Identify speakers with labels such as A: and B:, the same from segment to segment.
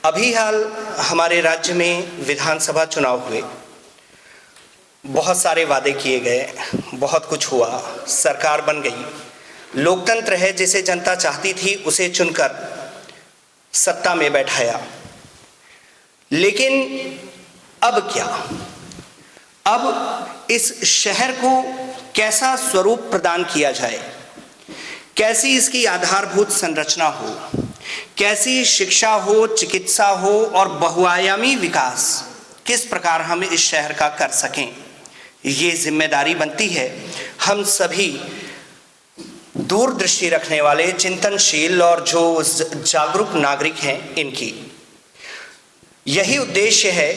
A: अभी हाल हमारे राज्य में विधानसभा चुनाव हुए, बहुत सारे वादे किए गए, बहुत कुछ हुआ, सरकार बन गई। लोकतंत्र है, जिसे जनता चाहती थी उसे चुनकर सत्ता में बैठाया। लेकिन अब क्या? अब इस शहर को कैसा स्वरूप प्रदान किया जाए, कैसी इसकी आधारभूत संरचना हो, कैसी शिक्षा हो, चिकित्सा हो और बहुआयामी विकास किस प्रकार हम इस शहर का कर सकें, ये जिम्मेदारी बनती है हम सभी दूरदृष्टि रखने वाले, चिंतनशील और जो जागरूक नागरिक हैं इनकी। यही उद्देश्य है।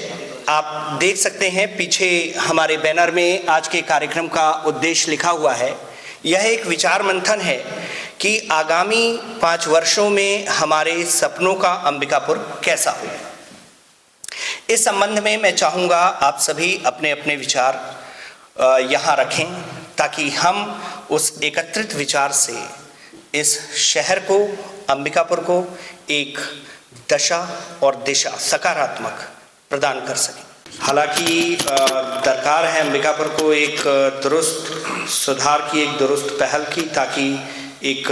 A: आप देख सकते हैं पीछे हमारे बैनर में आज के कार्यक्रम का उद्देश्य लिखा हुआ है। यह एक विचार मंथन है कि आगामी 5 वर्षों में हमारे सपनों का अंबिकापुर कैसा हो। इस संबंध में मैं चाहूँगा आप सभी अपने अपने विचार यहाँ रखें, ताकि हम उस एकत्रित विचार से इस शहर को, अंबिकापुर को एक दशा और दिशा सकारात्मक प्रदान कर सकें। हालांकि दरकार है अंबिकापुर को एक दुरुस्त सुधार की, एक दुरुस्त पहल की, ताकि एक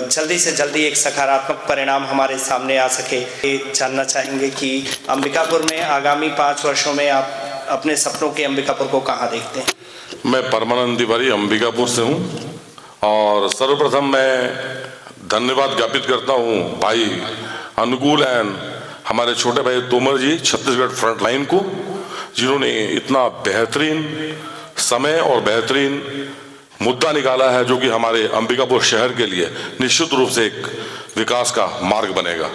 A: जल्दी से जल्दी एक सकारात्मक परिणाम हमारे सामने आ सके। जानना चाहेंगे कि अंबिकापुर में आगामी 5 वर्षों में आप अपने सपनों के अंबिकापुर को कहाँ देखते हैं?
B: मैं परमानंद तिवारी अंबिकापुर से हूँ और सर्वप्रथम मैं धन्यवाद ज्ञापित करता हूँ भाई अनुकूल एंड हमारे छोटे भाई तोमर जी छत्तीसगढ़ फ्रंटलाइन को, जिन्होंने इतना बेहतरीन समय और बेहतरीन मुद्दा निकाला है जो कि हमारे अंबिकापुर शहर के लिए निश्चित रूप से एक विकास का मार्ग बनेगा।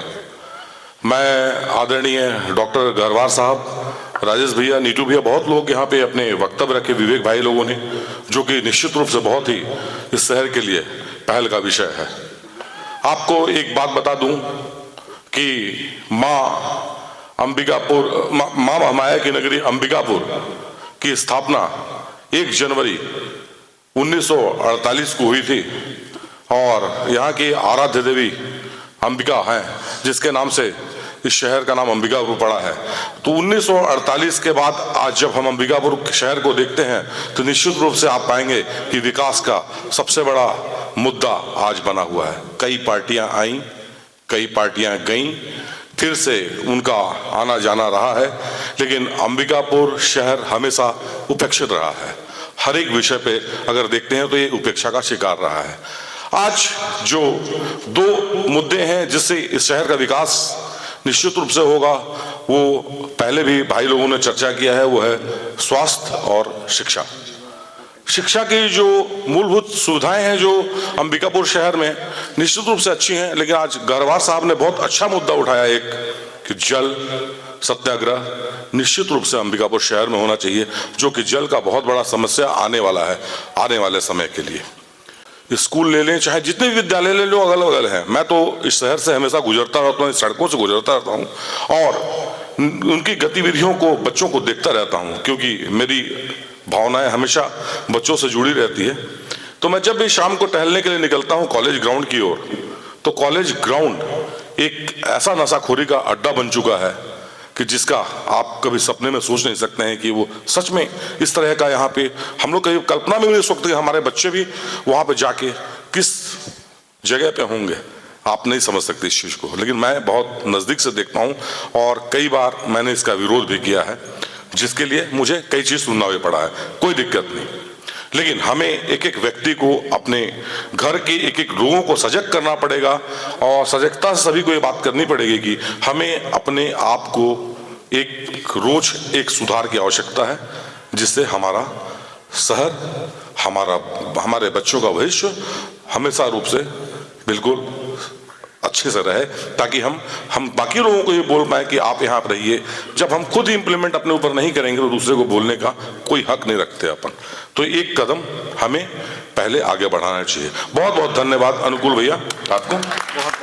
B: मैं आदरणीय डॉक्टर गरवार साहब, राजेश भैया, नीटू भैया, बहुत लोग यहाँ पे अपने वक्तव्य रखे, विवेक भाई लोगों ने, जो कि निश्चित रूप से बहुत ही इस शहर के लिए पहल का विषय है। आपको एक बात बता दूं कि माँ अंबिकापुर, माँ महामाया की नगरी अंबिकापुर की स्थापना 1 जनवरी 1948 को हुई थी और यहाँ की आराध्य देवी अंबिका हैं, जिसके नाम से इस शहर का नाम अंबिकापुर पड़ा है। तो 1948 के बाद आज जब हम अंबिकापुर शहर को देखते हैं तो निश्चित रूप से आप पाएंगे कि विकास का सबसे बड़ा मुद्दा आज बना हुआ है। कई पार्टियां आईं, कई पार्टियां गईं, फिर से उनका आना जाना रहा है, लेकिन अंबिकापुर शहर हमेशा उपेक्षित रहा है। हर एक विषय पे अगर देखते हैं तो ये उपेक्षा का शिकार रहा है। आज जो 2 मुद्दे हैं जिससे इस शहर का विकास निश्चित रूप से होगा, वो पहले भी भाई लोगों ने चर्चा किया है, वो है स्वास्थ्य और शिक्षा। शिक्षा की जो मूलभूत सुविधाएं हैं जो अंबिकापुर शहर में निश्चित रूप से अच्छी हैं, लेकिन आज गरवार साहब ने बहुत अच्छा मुद्दा उठाया एक, कि जल सत्याग्रह निश्चित रूप से अंबिकापुर शहर में होना चाहिए, जो कि जल का बहुत बड़ा समस्या आने वाला है आने वाले समय के लिए। स्कूल ले लें, चाहे जितने भी विद्यालय ले लो, अलग अलग हैं। मैं तो इस शहर से हमेशा गुजरता रहता हूँ, सड़कों से गुजरता रहता हूँ और उनकी गतिविधियों को, बच्चों को देखता रहता हूँ, क्योंकि मेरी भावनाएं हमेशा बच्चों से जुड़ी रहती है। तो मैं जब भी शाम को टहलने के लिए निकलता हूँ कॉलेज ग्राउंड की ओर, तो कॉलेज ग्राउंड एक ऐसा नशाखोरी का अड्डा बन चुका है कि जिसका आप कभी सपने में सोच नहीं सकते हैं कि वो सच में इस तरह का यहाँ पे, हम लोग कभी कल्पना में भी नहीं सोचते कि हमारे बच्चे भी वहाँ पे जाके किस जगह पे होंगे। आप नहीं समझ सकते इस चीज़ को, लेकिन मैं बहुत नज़दीक से देखता हूँ और कई बार मैंने इसका विरोध भी किया है, जिसके लिए मुझे कई चीज़ सुनना भी पड़ा है। कोई दिक्कत नहीं, लेकिन हमें एक एक व्यक्ति को, अपने घर के एक एक लोगों को सजग करना पड़ेगा और सजगता से सभी को ये बात करनी पड़ेगी कि हमें अपने आप को एक रोज एक सुधार की आवश्यकता है, जिससे हमारा शहर, हमारे बच्चों का भविष्य हमेशा रूप से बिल्कुल अच्छे से रहे, ताकि हम बाकी लोगों को ये बोल पाए कि आप यहाँ पर रहिए। जब हम खुद इम्प्लीमेंट अपने ऊपर नहीं करेंगे तो दूसरे को बोलने का कोई हक नहीं रखते अपन। तो एक कदम हमें पहले आगे बढ़ाना चाहिए। बहुत बहुत धन्यवाद अनुकूल भैया आपको। बहुत